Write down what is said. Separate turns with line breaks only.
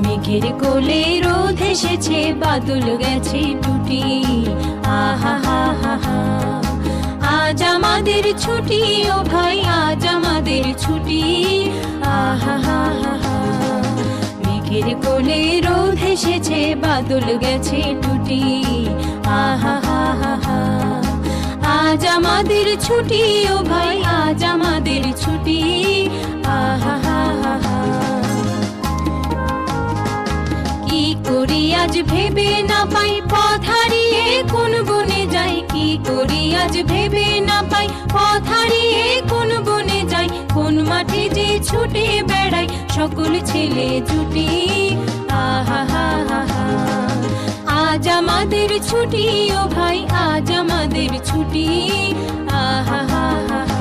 মেঘের কোলে রোদ এসেছে, বাদল গেছে টুটি। আহা হা হা হা, আজ আমাদের ছুটি ও ভাই, আজ আমাদের ছুটি। আহা হা হা হা, মেঘের কোলে রোদ এসেছে, বাদল গেছে টুটি। আহা হা হা হা, আজ আমাদের ছুটি ও ভাই, আজ আমাদের ছুটি। আহা হা হা হা, কি করি আজ ভেবে না পাই, পথ হারিয়ে কোন বনে যাই। কি করি আজ ভেবে না পাই, পথ হারিয়ে কোন বনে যাই। কোন মাঠে যে ছুটে বেড়াই সকল ছেলে জুটি। আহা হা হা হা, আজ আমাদের ছুটি ও ভাই, আজ আমাদের ছুটি। আহা হা হা হা।